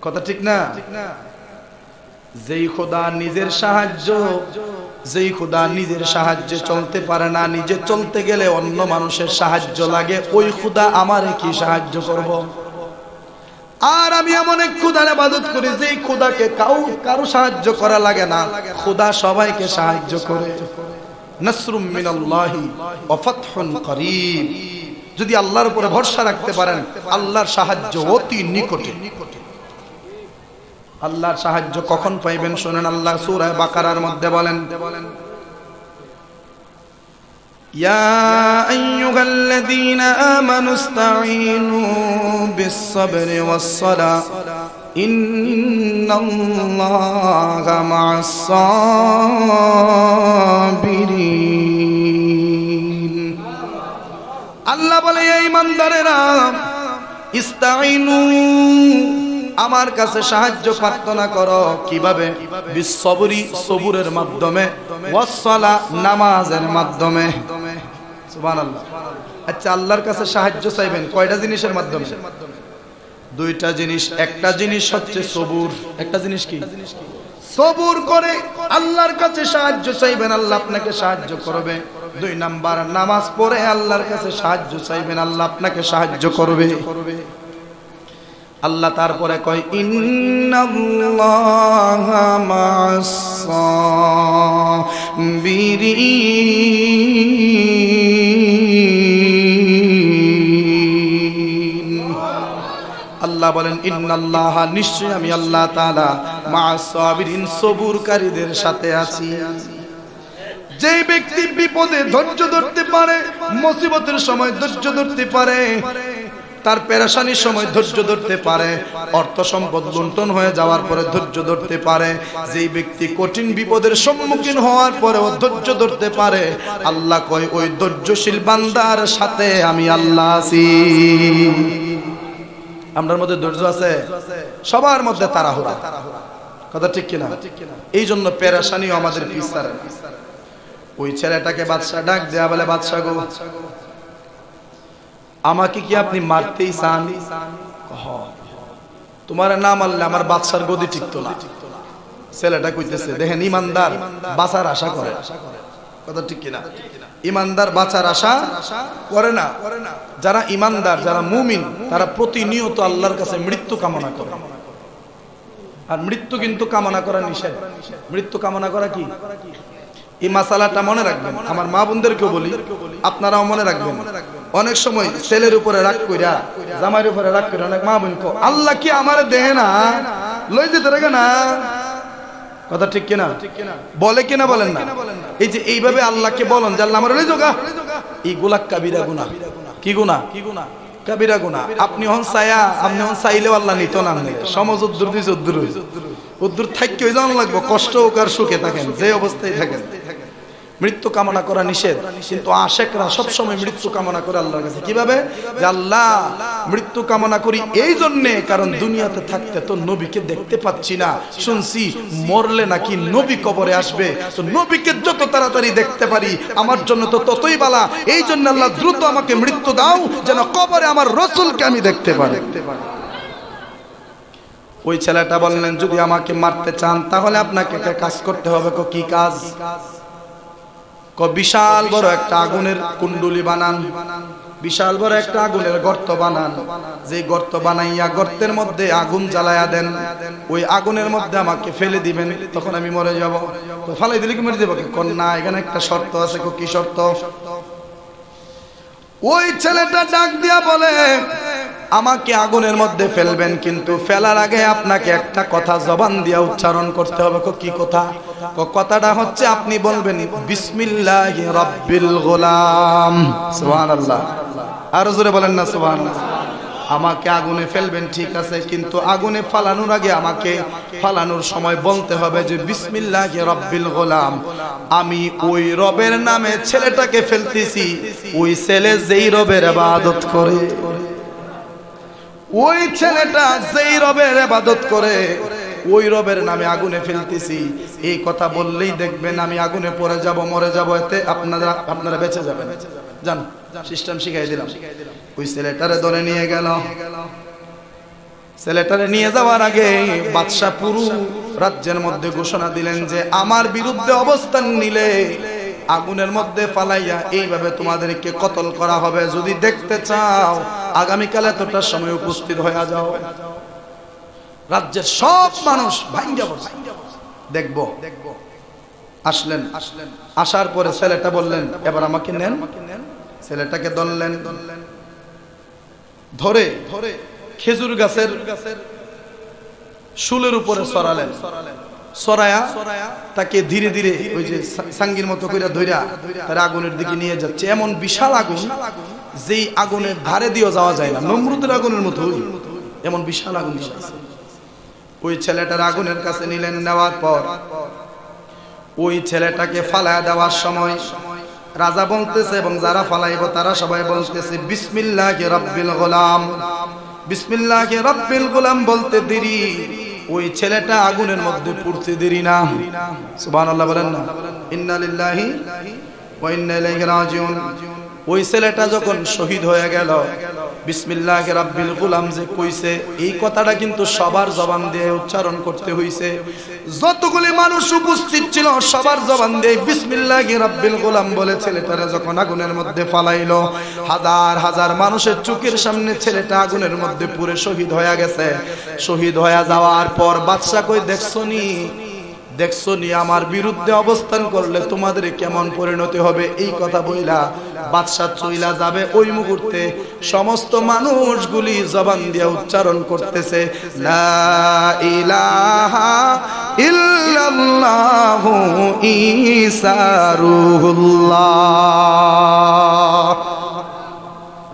কথা ঠিক না? যেই খোদা নিজের সাহায্য, যেই খোদা নিজের সাহায্যে চলতে পারে না, নিজে চলতে গেলে অন্য মানুষের সাহায্য লাগে, ওই খোদা আমারে কি সাহায্য করব? আর আমি এমন এক খোদার ইবাদত করি যেই খোদাকে কারো সাহায্য করা লাগে না, খোদা সবাইকে সাহায্য করে। নাসরুম মিনাল্লাহি ওয়া ফাতহুন করিব। যদি আল্লাহর উপরে ভরসা রাখতে পারেন, আল্লাহর সাহায্য অতি নিকটে। আল্লাহর সাহায্য কখন পাইবেন শুনেন, আল্লাহ সূরা বাকারার মধ্যে বলেন, ইয়া আইয়ুহাল্লাযীনা আমানুস্তাঈনু বিস-সাবরি ওয়াস-সালাহ ইন্নাল্লাহা মা'আস-সাবিরিন। আল্লাহ বলে, এই ইমানদারেরা, ইস্তাঈনু, আমার কাছে সাহায্য প্রার্থনা করো। কিভাবে? বিস-সাবরি, সবুরের মাধ্যমে, ওয়াস-সালাহ, নামাজের মাধ্যমে। সুবহানাল্লাহ। আচ্ছা, আল্লাহর কাছে সাহায্য চাইবেন কয়টা জিনিসের মাধ্যমে? দুইটা জিনিস। একটা জিনিস হচ্ছে সবুর। একটা জিনিস কি? সবুর করে আল্লাহর কাছে সাহায্য চাইবেন, আল্লাহ আপনাকে সাহায্য করবে। দুই নাম্বার, নামাজ পড়ে আল্লাহর কাছে সাহায্য চাইবেন, আল্লাহ আপনাকে সাহায্য করবে। আল্লাহ তারপরে কয়, ইন্নাল্লাহা মা'আস-সাবিরিন। আল্লাহ বলেন, ইন্নাল্লাহা, নিশ্চয় আমি আল্লাহ তাআলা, মা'আস-সাবিরিন, সবুরকারীদের সাথে আছি। যে ব্যক্তি বিপদে ধৈর্য ধরতে পারে, মুসিবতের সময় ধৈর্য ধরতে পারে, তার পেরেশানির সময় ধৈর্য ধরতে পারে, অর্থ সম্পদ লুণ্ঠন হয়ে যাওয়ার পরে ধৈর্য ধরতে পারে, যেই ব্যক্তি কঠিন বিপদের সম্মুখীন হওয়ার পরেও ধৈর্য ধরতে পারে, আল্লাহ কয় ওই ধৈর্যশীল বান্দার সাথে আমি আল্লাহ আছি। আমরার মধ্যে ধৈর্য আছে? সবার মধ্যে তাড়াহুড়া, কথা ঠিক কিনা? এই জন্য পেরেশানিও আমাদের পিছারে। ওই ছেলেটাকে বাদশা ডাক দেয়া বলে, বাদশা গো, আমাকে কি আপনি মারতেই চান? তোমার না মারলে আমার বাদশার গদি টিকতো না। ছেলেটা কইতেছে, দেখেন ইমানদার বাঁচার আশা করে, কথা ঠিক কিনা? ইমানদার বাঁচার আশা করে না। যারা ইমানদার, যারা মুমিন, তারা প্রতিনিয়ত আল্লাহর কাছে মৃত্যু কামনা করে। আর মৃত্যু কিন্তু কামনা করা নিষেধ। মৃত্যু কামনা করা কি? এই মাসালাটা মনে রাখবেন। আমার মা বোনদেরকেও বলি, আপনারাও মনে রাখবেন। অনেক সময় ছেলের উপরে রাগ কইরা, জামাইয়ের উপরে রাগ কইরা অনেক মা বোন কো, আল্লাহ কি আমারে দেহে না, লই যেতে রাখে না, কথা ঠিক কিনা? বলে কিনা বলেন না? এই যে এইভাবে আল্লাহকে বলেন যে আল্লাহ আমার লই যোগা, এই গুলা কাবিরা গুনাহ। কি গুনাহ? কাবিরা গুনাহ। আপনি হন ছায়া, আপনি হন চাইলেও আল্লাহ নিত না। সমাজ উদ্দুর দিছে, উদ্দুর হইছে, উদ্দুর থাকি হয়ে যাওয়া লাগবে, কষ্ট হোক আর সুখে থাকেন, যে অবস্থায় থাকেন। মৃত্যু কামনা করা নিষেধ, কিন্তু আশেকরা সবসময় মৃত্যু কামনা করে আল্লাহর কাছে। কিভাবে? যে আল্লাহ, মৃত্যু কামনা করি এই জন্যে, কারণ দুনিয়াতে থাকতে তো নবীকে দেখতে পাচ্ছি না, শুনছি মরলে নাকি নবী কবরে আসবে, তো নবীকে যত তাড়াতাড়ি দেখতে পারি আমার জন্য তো ততই বালা। এই জন্য আল্লাহ দ্রুত আমাকে মৃত্যু দাও, যেন কবরে আমার রাসূলকে আমি দেখতে পারি। ওই ছেলেটা বললেন, যদি আমাকে মারতে চান তাহলে আপনাকে একটা কাজ করতে হবে। কি কাজ? বিশাল বড় একটা আগুনের কুণ্ডুলি বানান, বিশাল বড় একটা আগুনের গর্ত বানান, যে গর্ত বানাইয়া গর্তের মধ্যে আগুন জ্বালায়া দেন, ওই আগুনের মধ্যে আমাকে ফেলে দিবেন, তখন আমি মরে যাব। তো ফালাই দিলে কি মরে যাবো? না, এখানে একটা শর্ত আছে। কি শর্ত? ওই ছেলেটা ডাক দিয়া বলে, আমাকে আগুনের মধ্যে ফেলবেন, কিন্তু ফেলার আগে আপনাকে একটা কথা জবান দিয়া উচ্চারণ করতে হবে। কি কথা? কথাটা হচ্ছে আপনি বলবেন বিসমিল্লাহি রাব্বিল গোলাম। সুবহানাল্লাহ। আর জোরে বলেন না সুবহানাল্লাহ। আমাকে আগুনে ফেলবেন, ঠিক আছে, কিন্তু আগুনে ফালানোর আগে আমাকে ফালানোর সময় বলতে হবে যে বিসমিল্লাহি রাব্বিল গোলাম, আমি ওই রবের নামে ছেলেটাকে ফেলতেছি, ওই ছেলে যেই রবের ইবাদত করে, ওই ছেলেটা যেই রবের ইবাদত করে, ওই রবের নামে আগুনে ফেলতেছি। এই কথা বললেই দেখবেন আমি আগুনে পড়ে যাব, মরে যাব, এতে আপনারা বেঁচে যাবেন। জান, সিস্টেম শিখাই দিলাম। ওই ছেলেটারে ধরে নিয়ে গেল। ছেলেটারে নিয়ে যাওয়ার আগে বাদশা পুরো রাজ্যের মধ্যে ঘোষণা দিলেন যে আমার বিরুদ্ধে অবস্থান নিলে আগুনের মধ্যে ফালাইয়া এইভাবে তোমাদেরকে কতল করা হবে। যদি দেখতে চাও আগামীকাল এতটার সময় উপস্থিত হয়ে যাও। রাজ্যের সব মানুষ ভাঙ্গা বসে দেখবো। আসলেন, আসার পরে ছেলেটা বললেন, এবার আমাকে নেন। ছেলেটাকে ধরলেন, ধরে খেজুর গাছের শুলের উপরে সরালেন। সরায়া তাকে ধীরে ধীরে ওই যে সাঙ্গির মতো করে ধইরা তার আগুনের দিকে নিয়ে যাচ্ছে। এমন বিশাল আগুন, যেই আগুনের ধারে দিয়েও যাওয়া যায় না, নমরুদের আগুনের মতো এমন বিশাল আগুন। ওই ছেলেটার আগুনের কাছে নিলেন। নেওয়ার পর ওই ছেলেটাকে ফালায়া দেওয়ার সময় রাজা বলতেছে এবং যারা ফালাইব তারা সবাই বলতেছে বিসমিল্লাহি রাব্বিল গোলাম। বিসমিল্লাহি রাব্বিল গোলাম বলতে দেরি, ওই ছেলেটা আগুনের মধ্যে পড়তে দেরি না। সুবহানাল্লাহ বলেন না। ইন্না লিল্লাহি ওয়া ইন্না ইলাইহি রাজিউন। ওই ছেলেটা যখন শহীদ হয়ে গেল, বিসমিল্লাহি রাব্বিল গোলাম যে কইছে, এই কথাটা কিন্তু সবার জবান দিয়ে উচ্চারণ করতে হইছে। যতগুলি মানুষ উপস্থিত ছিল সবার জবান দিয়ে বিসমিল্লাহি রাব্বিল গোলাম বলে ছেলেটারে যখন আগুনের মধ্যে ফালাইলো, হাজার হাজার মানুষের চোখের সামনে ছেলেটা আগুনের মধ্যে পুড়ে শহীদ হয়ে গেছে। শহীদ হয়ে যাওয়ার পর বাদশা কই, দেখছো নি আমার বিরুদ্ধে অবস্থান করলে তোমাদের কেমন পরিণতি হবে। এই কথা বইলা বাদশা চইলা যাবে। ওই মুহূর্তে সমস্ত মানুষগুলি জবান দিয়ে উচ্চারণ করতেছে লা ইলাহা ইল্লাল্লাহু ঈসা রূহুল্লাহ।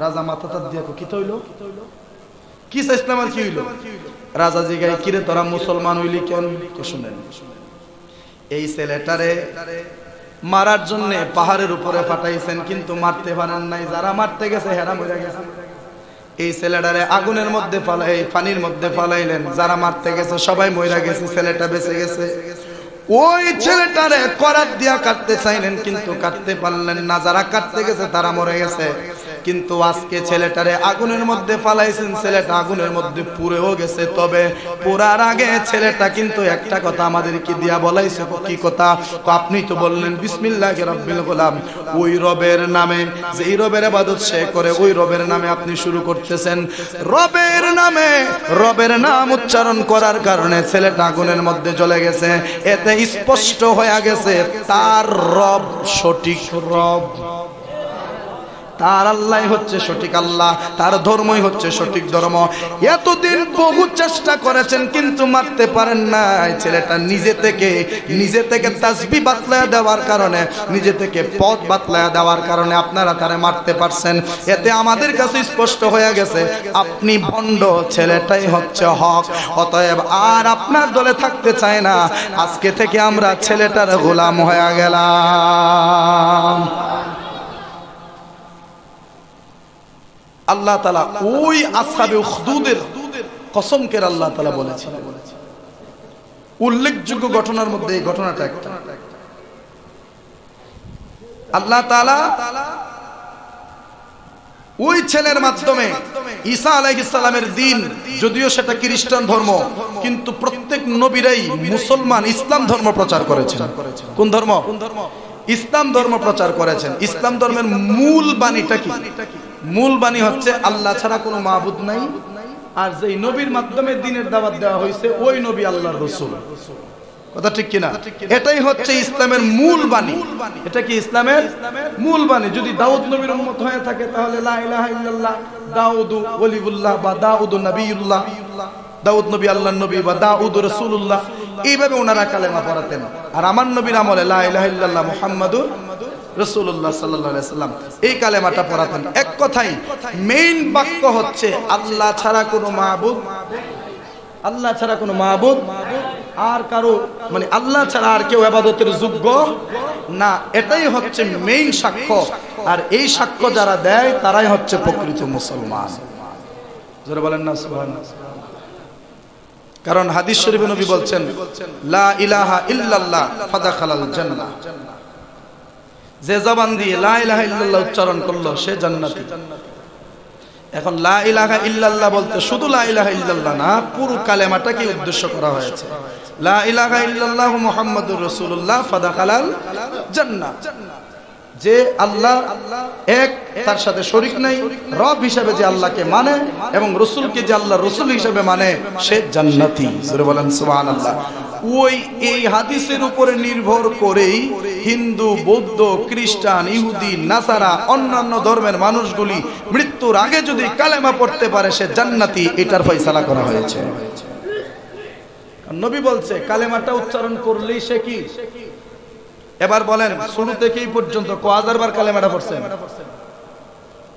রাজা মাথাটা দিয়া কি হইলো? কি ইসলাম আর কি হইলো? রাজা জিগাই, কিরে তোরা মুসলমান হইলি কেন? শুনেন, এই ছেলেটারে মারার জন্য পাহাড়ের উপরে পাঠাইছেন, কিন্তু মারতে পারেন নাই। যারা মারতে গেছে হেরা মরে গেছে। এই ছেলেটারে আগুনের মধ্যে ফালাই, পানির মধ্যে ফালাইলেন। যারা মারতে গেছে সবাই মরে গেছে, ছেলেটা বেঁচে গেছে। ওই ছেলেটারে করাত দিয়া কাটতে চাইলেন, কিন্তু কাটতে পারলেন না। যারা কাটতে গেছে তারা মরে গেছে। কিন্তু আজকে ছেলেটারে আগুনের মধ্যে ফালাইছেন, ছেলেটা আগুনের মধ্যে পুড়েও গেছে। তবে পুরার আগে ছেলেটা কিন্তু একটা কথা আমাদেরকে দিয়া বলাইছে। কি কথা? আপনি তো বললেন বিসমিল্লাহি রাব্বিল গোলাম, ওই রবের নামে, যেই রবের ইবাদত সে করে, ওই রবের নামে আপনি শুরু করতেছেন। রবের নামে, রবের নাম উচ্চারণ করার কারণে ছেলেটা আগুনের মধ্যে জ্বলে গেছে। এতে স্পষ্ট হয়ে গেছে তার রব সঠিক রব। তার আল্লাহ হচ্ছে সঠিক আল্লাহ, তার ধর্মই হচ্ছে সঠিক ধর্ম। এতদিন বহু চেষ্টা করেছেন কিন্তু মারতে পারেন নাই। ছেলেটা নিজে থেকে তাসবিহ বাতলায়া দেওয়ার কারণে, নিজে থেকে পথ বাতলায়া দেওয়ার কারণে আপনারা তারে মারতে পারছেন। এতে আমাদের কাছে স্পষ্ট হয়ে গেছে আপনি ভণ্ড, ছেলেটাই হচ্ছে হক। অতএব আর আপনার দলে থাকতে চায় না। আজকে থেকে আমরা ছেলেটার গোলাম হয়ে গেলাম। আল্লাহ তাআলা ওই আসহাবে উখদুদের কসম করে আল্লাহ তাআলা বলেছিলেন। উল্লেখযোগ্য ঘটনার মধ্যে এই ঘটনাটা একটা। আল্লাহ তাআলা ওই ছেলের মাধ্যমে ঈসা আলাইহিস সালামের দ্বীন, যদিও সেটা খ্রিস্টান ধর্ম, কিন্তু প্রত্যেক নবীরাই মুসলমান ইসলাম ধর্ম প্রচার করেছেন। কোন ধর্ম? ইসলাম ধর্ম প্রচার করেছেন। ইসলাম ধর্মের মূল বাণীটা কি? মূল বাণী হচ্ছে আল্লাহ ছাড়া কোনো মাবুদ নাই, আর যেই নবীর মাধ্যমে দ্বীনের দাওয়াত দেওয়া হয়েছে ওই নবী আল্লাহর রাসূল। কথা ঠিক কিনা? এটাই হচ্ছে ইসলামের মূল বাণী। এটা কি ইসলামের মূল বাণী? যদি দাউদ নবীর উম্মত হয়ে থাকে তাহলে লা ইলাহা ইল্লাল্লাহ, দাউদু ওলিউল্লাহ বা দাউদু নবিয়ুল্লাহ, দাউদ নবী আল্লাহর নবী বা দাউদ রাসূলুল্লাহ, এইভাবে ওনারা কালেমা পড়াতেন। আর আমার নবীর আমলে লা ইলাহা ইল্লাল্লাহ মুহাম্মাদুর রাসূলুল্লাহ সাল্লাল্লাহু আলাইহি সাল্লাম, এই কালেমাটা পড়াতেন। এক কথাই মেইন বাক্য হচ্ছে আল্লাহ ছাড়া কোনো মাবুদ, আল্লাহ ছাড়া কোনো মাবুদ আর কারো মানে আল্লাহ ছাড়া আর কেউ ইবাদতের যোগ্য না। এটাই হচ্ছে মেইন সাক্ষ্য। আর এই সাক্ষ্য যারা দেয় তারাই হচ্ছে প্রকৃত মুসলমান। যারা বলেন না সুবহানাল্লাহ। কারণ হাদিস শরীফে নবী বলছেন লা ইলাহা ইল্লাল্লাহ ফাদাখালাল জান্নাহ। যে জবান দিয়ে লা ইলাহা ইল্লাল্লাহ উচ্চারণ করলো সে জান্নাতি। এখন লা ইলাহা ইল্লাল্লাহ বলতে শুধু লা ইলাহা ইল্লাল্লাহ না, পুরো কালেমাটাকে উদ্দেশ্য করা হয়েছে। লা ইলাহা ইল্লাল্লাহ মুহাম্মাদুর রাসূলুল্লাহ ফাদাখালাল জান্নাহ। যে আল্লাহ এক, তার সাথে শরীক নাই, রব হিসেবে যে আল্লাহকে মানে এবং রাসূলকে যে আল্লাহর রাসূল হিসেবে মানে সে জান্নাতি। জোরে বলেন সুবহানাল্লাহ। ওই এই হাদিসের উপরে নির্ভর করেই হিন্দু, বৌদ্ধ, খ্রিস্টান, ইহুদি, নাসারা, অন্যান্য ধর্মের মানুষগুলি মৃত্যুর আগে যদি কালেমা পড়তে পারে সে জান্নাতি, এটার ফয়সালা করা হয়েছে। নবী বলছে কালেমাটা উচ্চারণ করলেই সে কি। এবার বলেন শুরু থেকেই পর্যন্ত কয় হাজার বার কালেমাটা পড়ছেন?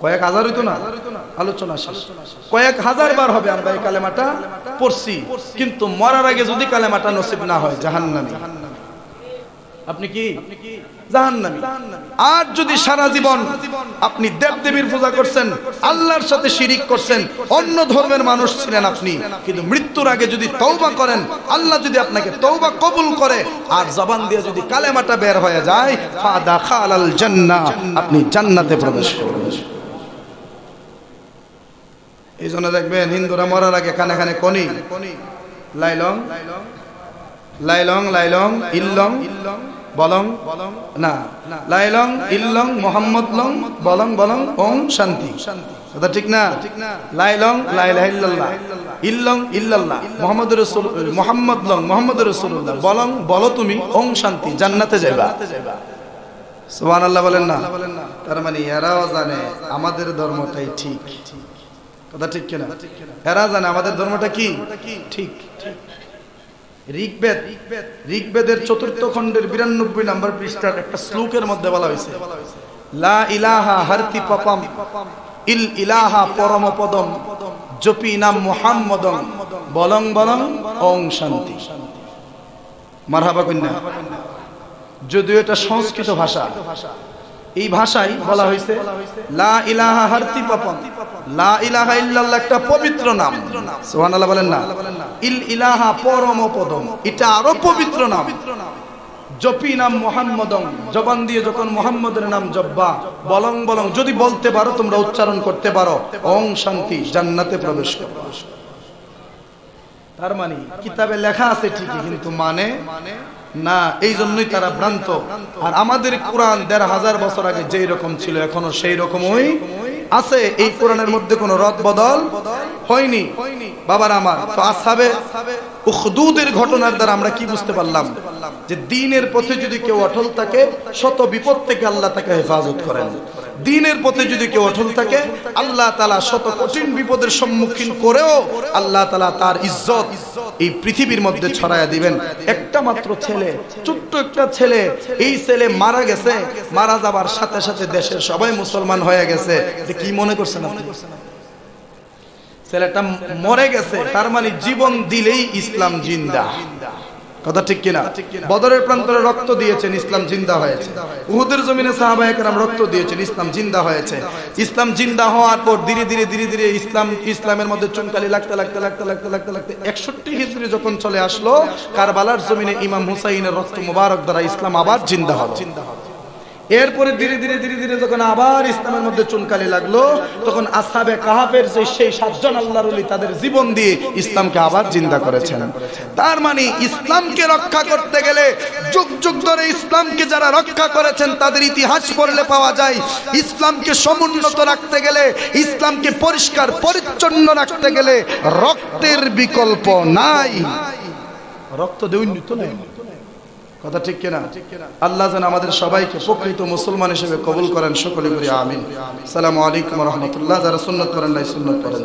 কয়েক হাজার হইতো না? আলোচনা শেষ। কয়েক হাজার বার হবে আমরা এই কালেমাটা পড়ছি, কিন্তু মরার আগে যদি কালেমাটা নসিব না হয় জাহান্নামী। আপনি কি জাহান্নামী। আর যদি সারা জীবন আপনি দেবদেবীর পূজা করছেন, আল্লাহর সাথে শিরিক করছেন, অন্য ধর্মের মানুষ ছিলেন আপনি, কিন্তু মৃত্যুর আগে যদি তওবা করেন, আল্লাহ যদি আপনাকে তওবা কবুল করে আর জবান দিয়ে যদি কালেমাটা বের হয়ে যায়, ফাদাখালাল জান্নাহ, আপনি জান্নাতে প্রবেশ করবেন। এই জন্য দেখবেন হিন্দুরা মরার আগে কানে কানে কনি লাইলং লাইলং লাইলং ইল্লং বলং না, লাইলং ইল্লং মোহাম্মদ লং বলং বলং ওম শান্তি। কথা ঠিক না? লাইলং লা ইলাহা ইল্লাল্লাহ, ইল্লং ইল্লাল্লাহ, মুহাম্মাদুর রাসূল, মুহাম্মদ লং মুহাম্মাদুর রাসূলুল্লাহ, বলং বলো তুমি ওম শান্তি, জান্নাতে যাইবা। সুবহানাল্লাহ বলেন না? তার মানে এরাও জানে আমাদের ধর্মটাই ঠিক। কথা ঠিক কিনা? এরা জানে আমাদের ধর্মটা কি ঠিক। ঋগ্বেদের ৪র্থ খণ্ডের ৯২ নম্বর পৃষ্ঠার একটা শ্লোকের মধ্যে বলা হয়েছে লা ইলাহা হারতি পাপম ইল ইলাহা পরমপদম জপি নাম মুহাম্মদম বলং বলং ওং শান্তি। মারহাবা কন্যা। যদিও এটা সংস্কৃত ভাষা, এই ভাষায় বলা হয়েছে লা ইলাহা হারতি পাপম, লা ইলাহা ইল্লাল্লাহ একটা পবিত্র নাম। সুবহানাল্লাহ বলেন না? ইল ইলাহা পরমপদম, এটা আরো পবিত্র নাম। জপি নাম মুহাম্মদম, জবান দিয়ে যখন মুহাম্মদের নাম জপবা, বলং বলং যদি বলতে পারো, তোমরা উচ্চারণ করতে পারো, ওং শান্তি, জান্নাতে প্রবেশ করবে। তার মানে কিতাবে লেখা আছে ঠিকই, কিন্তু মানে না, এই জন্যই তারা ভ্রান্ত। আর আমাদের কোরআন ১৫০০ বছর আগে যেই রকম ছিল এখনো সেই রকমই আছে। এই কোরআনের মধ্যে কোনো রদ বদল হয়নি। বাবার আমার, তো আসহাবে উখদুদের ঘটনার দ্বারা আমরা কি বুঝতে পারলাম? যে দ্বীনের পথে যদি কেউ অটল থাকে, শত বিপদ থেকে আল্লাহ তাকে হেফাজত করেন। দ্বীনের পথে যদি কেউ অটল থাকে, আল্লাহ তাআলা শত কঠিন বিপদের সম্মুখীন করেও আল্লাহ তাআলা তার ইজ্জত এই পৃথিবীর মধ্যে ছড়ায়া দিবেন। একটা মাত্র ছেলে, ছোট্ট একটা ছেলে, এই ছেলে মারা গেছে, মারা যাবার সাথে সাথে দেশের সবাই মুসলমান হয়ে গেছে। কি মনে করছেন আপনি? ছেলেটা মরে গেছে, তার মানে জীবন দিলেই ইসলাম জিন্দা। কথা ঠিক কিনা? বদরের প্রান্তরে রক্ত দিয়েছেন, ইসলাম জিন্দা হয়েছে। উহুদের জমিনে সাহাবায়ে কেরাম রক্ত দিয়েছেন, ইসলাম জিন্দা হয়েছে। ইসলাম জিন্দা হওয়ার পর ধীরে ধীরে ধীরে ধীরে ইসলামের মধ্যে চুনকালি লাগতে লাগতে লাগতে লাগতে লাগতে লাগতে 61 হিজরি যখন চলে আসলো, কারবালার জমিনে ইমাম হুসাইনের রক্ত মুবারক দ্বারা ইসলাম আবার জিন্দা হলো। এরপরে ধীরে ধীরে ধীরে ধীরে যখন আবার ইসলামের মধ্যে চুনকালি লাগলো, তখন আসহাবে কাহাফের সেই 7 জন আল্লাহর ওলি তাদের জীবন দিয়ে ইসলামকে আবার জিন্দা করেছেন। তার মানে ইসলামকে রক্ষা করতে গেলে, যুগ যুগ ধরে ইসলামকে যারা রক্ষা করেছেন তাদের ইতিহাস পড়লে পাওয়া যায়, ইসলামকে সমুন্নত রাখতে গেলে, ইসলামকে পরিষ্কার পরিচ্ছন্ন রাখতে গেলে রক্তের বিকল্প নাই। রক্ত দৈন্যত নাই। কথা ঠিক কিনা? আল্লাহ যেন আমাদের সবাইকে প্রকৃত মুসলমান হিসেবে কবুল করেন, সকলে বলি আমিন। আসসালামু আলাইকুম ওয়া রাহমাতুল্লাহ। যারা সুন্নাত করেন নাই, সুন্নাত করেন।